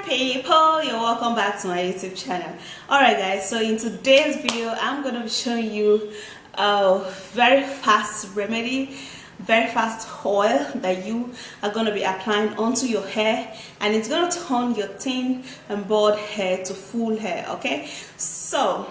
people, you're welcome back to my YouTube channel. Alright guys, so in today's video I'm going to be showing you a very fast remedy, very fast oil that you are going to be applying onto your hair, and it's going to turn your thin and bald hair to full hair. Okay, so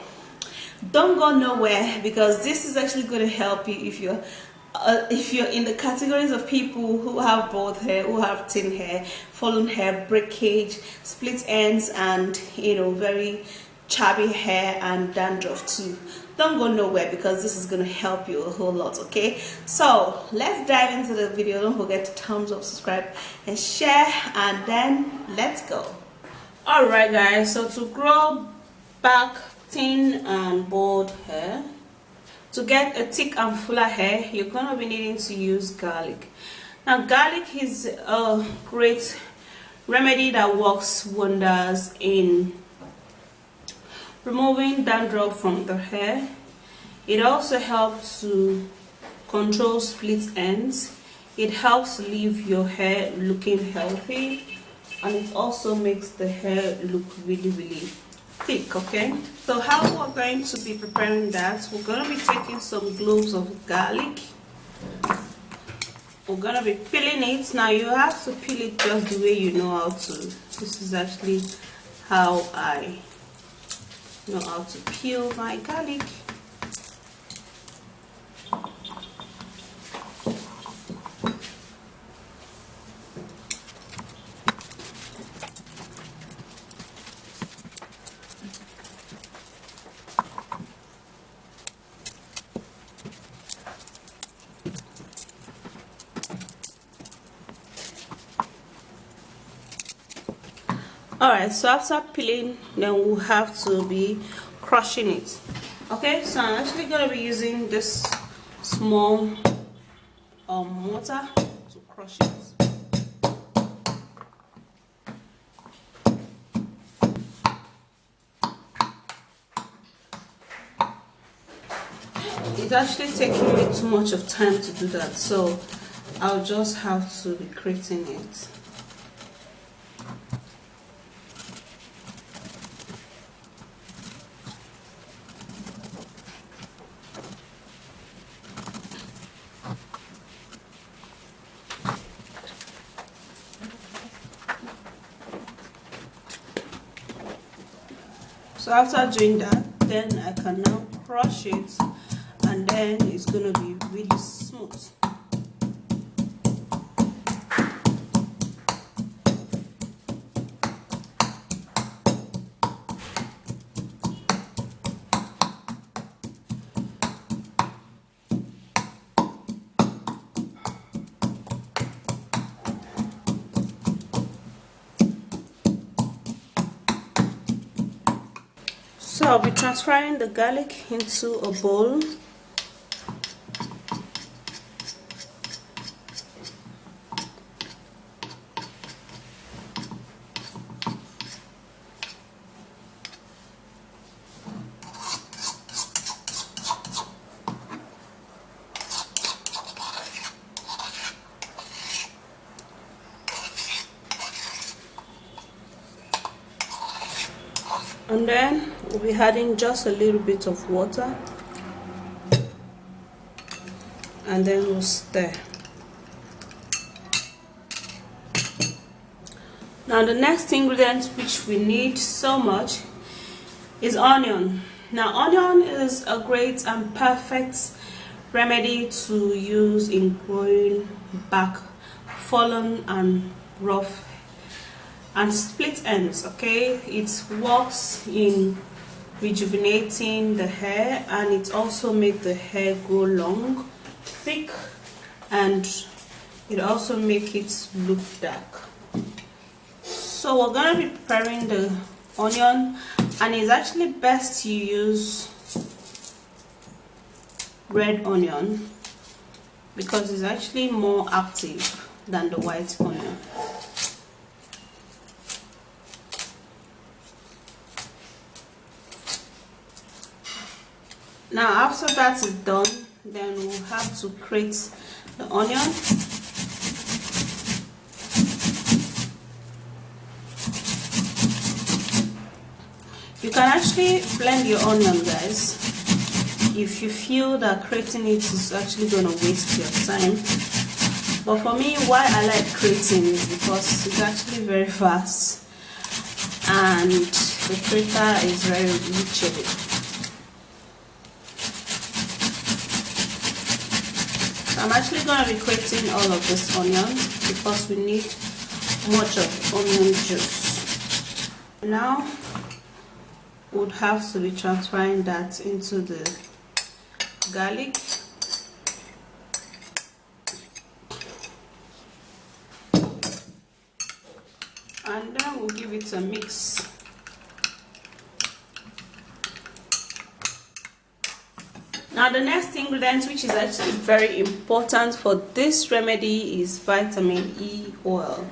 don't go nowhere, because this is actually going to help you if you're in the categories of people who have bald hair, who have thin hair, fallen hair, breakage, split ends, and very chubby hair and dandruff too. Don't go nowhere, because this is going to help you a whole lot. Okay, so let's dive into the video. Don't forget to thumbs up, subscribe and share, and then let's go. All right guys, so to grow back thin and bald hair, to get a thick and fuller hair, you're going to be needing to use garlic. Now garlic is a great remedy that works wonders in removing dandruff from the hair. It also helps to control split ends. It helps leave your hair looking healthy, and it also makes the hair look really thick. Okay, so how we're going to be preparing that, we're going to be taking some cloves of garlic. We're going to be peeling it. Now you have to peel it just the way you know how to. This is actually how I know how to peel my garlic. Alright, so after peeling, then we'll have to be crushing it. Okay, so I'm actually going to be using this small mortar to crush it. It's actually taking me too much of time to do that, so I'll just have to be grating it. So after doing that, then I can now crush it, and then it's going to be really smooth. So I'll be transferring the garlic into a bowl. And then we'll be adding just a little bit of water, and then we'll stir. Now the next ingredient which we need so much is onion. Now onion is a great and perfect remedy to use in growing back fallen and rough and split ends. Okay, it works in rejuvenating the hair, and it also makes the hair grow long, thick, and it also makes it look dark. So we're going to be preparing the onion, and it's actually best to use red onion because it's actually more active than the white onion. Now after that is done, then we'll have to grate the onion. You can actually blend your onion, guys, if you feel that grating it is actually going to waste your time. But for me, why I like grating is because it's actually very fast and the grater is very reachable. I'm actually going to be grating all of this onion because we need much of onion juice. Now would have to be transferring that into the garlic. And then we'll give it a mix. Now the next ingredient, which is actually very important for this remedy, is vitamin E oil.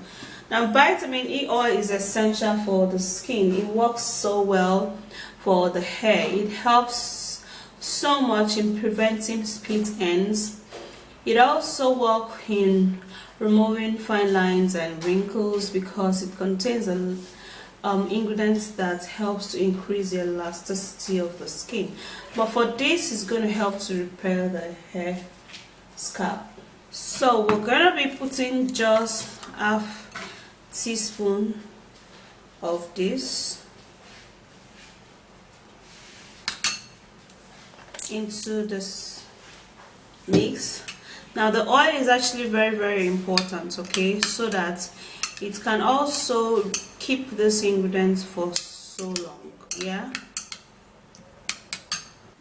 Now vitamin E oil is essential for the skin. It works so well for the hair. It helps so much in preventing split ends. It also works in removing fine lines and wrinkles because it contains ingredients that helps to increase the elasticity of the skin. But for this, it's going to help to repair the hair scalp. So we're going to be putting just half teaspoon of this into this mix. Now the oil is actually very important, okay, so that it can also keep this ingredient for so long. Yeah.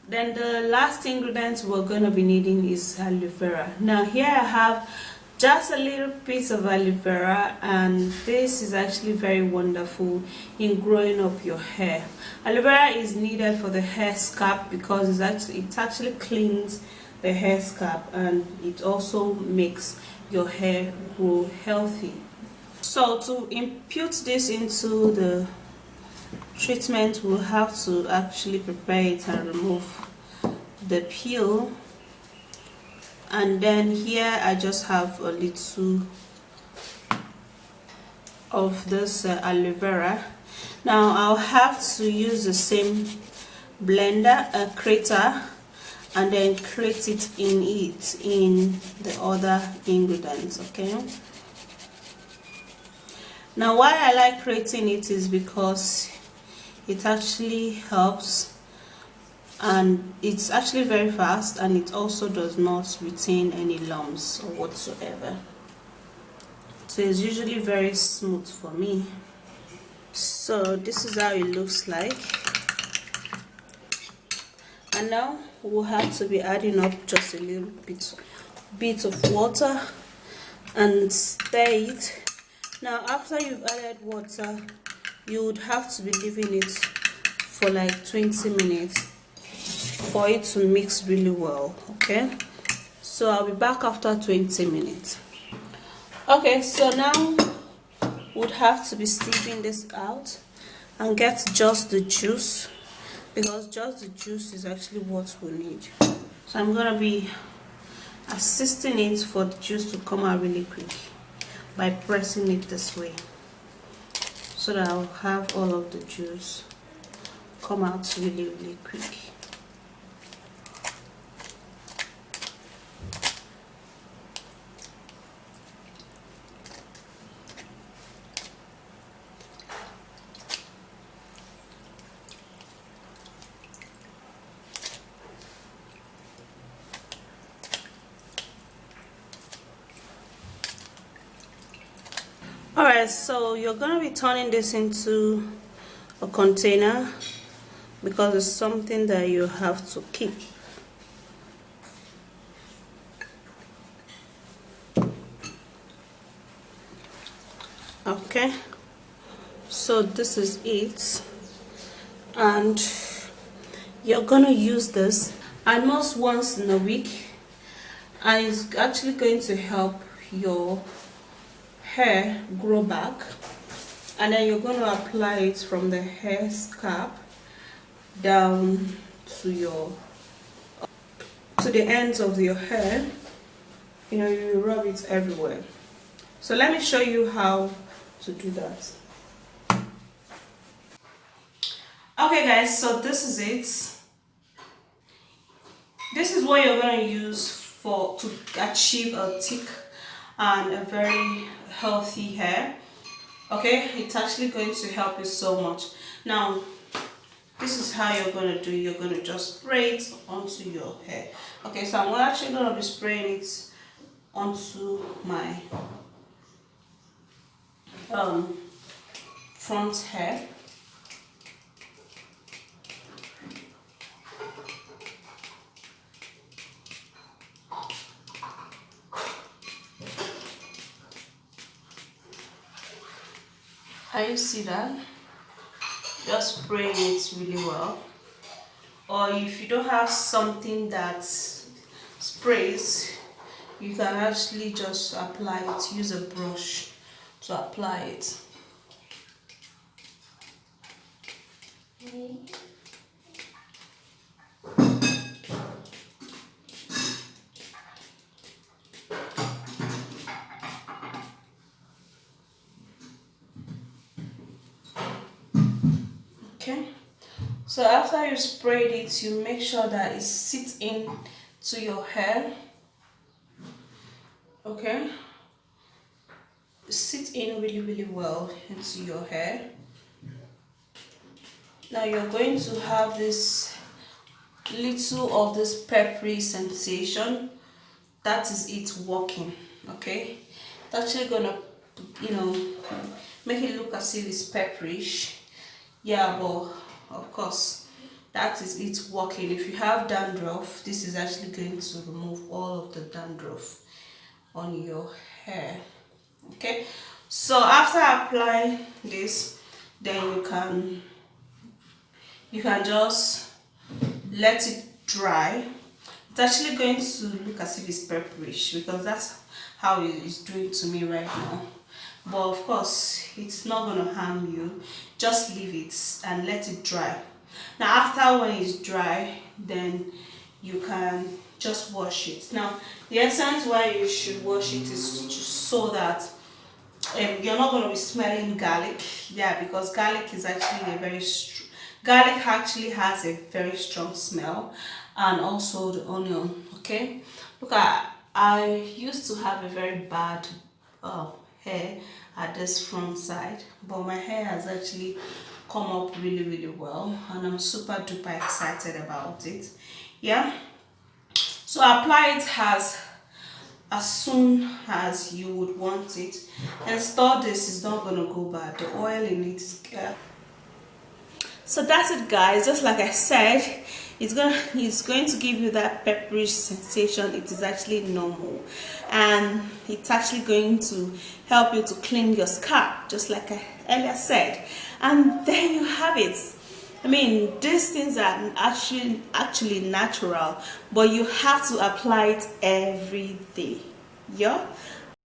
Then the last ingredient we're going to be needing is aloe vera. Now here I have just a little piece of aloe vera, and this is actually very wonderful in growing up your hair. Aloe vera is needed for the hair scalp because it actually cleans the hair scalp, and it also makes your hair grow healthy. So to impute this into the treatment, we'll have to actually prepare it and remove the peel. And then here I just have a little of this aloe vera. Now I'll have to use the same blender, grater, and then grate it in the other ingredients. Okay. Now why I like grating it is because it actually helps, and it's actually very fast, and it also does not retain any lumps or whatsoever. So it's usually very smooth for me. So this is how it looks like. And now we'll have to be adding up just a little bit of water and stir it. Now after you've added water, you would have to be leaving it for like 20 minutes for it to mix really well. Okay, so I'll be back after 20 minutes. Okay, so now would have to be steaming this out and get just the juice, because just the juice is actually what we need. So I'm gonna be assisting it for the juice to come out really quick by pressing it this way, so that I'll have all of the juice come out really quick. Alright, so you're going to be turning this into a container because it's something that you have to keep. Okay, so this is it, and you're going to use this almost once in a week, and it's actually going to help your hair grow back. And then you're going to apply it from the hair scalp down to the ends of your hair. You know, you rub it everywhere. So let me show you how to do that. Okay guys, so this is it. This is what you're going to use to achieve a thick and a very healthy hair. Okay, it's actually going to help you so much. Now this is how you're going to do. You're going to just spray it onto your hair. Okay, so I'm actually going to be spraying it onto my front hair. Can you see that? Just spray it really well. Or if you don't have something that sprays, you can actually just apply it. Use a brush to apply it. Okay, so after you sprayed it, you make sure that it sits in to your hair. Okay, sit in really well into your hair. Now you're going to have this little of this peppery sensation. That is it working. Okay, it's actually gonna, make it look as if it's pepperish. Yeah, but of course that is it working. If you have dandruff, this is actually going to remove all of the dandruff on your hair. Okay, so after applying this, then you can just let it dry. It's actually going to look as if it's pepperish because that's how it is doing to me right now. But of course it's not going to harm you. Just leave it and let it dry. Now after when it's dry, then you can just wash it. Now the essence why you should wash it is just so that you're not going to be smelling garlic. Yeah, because garlic is actually garlic actually has a very strong smell, and also the onion. Okay, look, I used to have a very bad hair at this front side, but my hair has actually come up really well, and I'm super duper excited about it. Yeah, so apply it as soon as you would want it, and store this. Is not going to go bad. The oil in it is so that's it guys. Just like I said, it's going to give you that pepperish sensation. It is actually normal, and it's actually going to help you to clean your scalp, just like I earlier said. And there you have it. I mean, these things are actually natural, but you have to apply it every day. Yeah,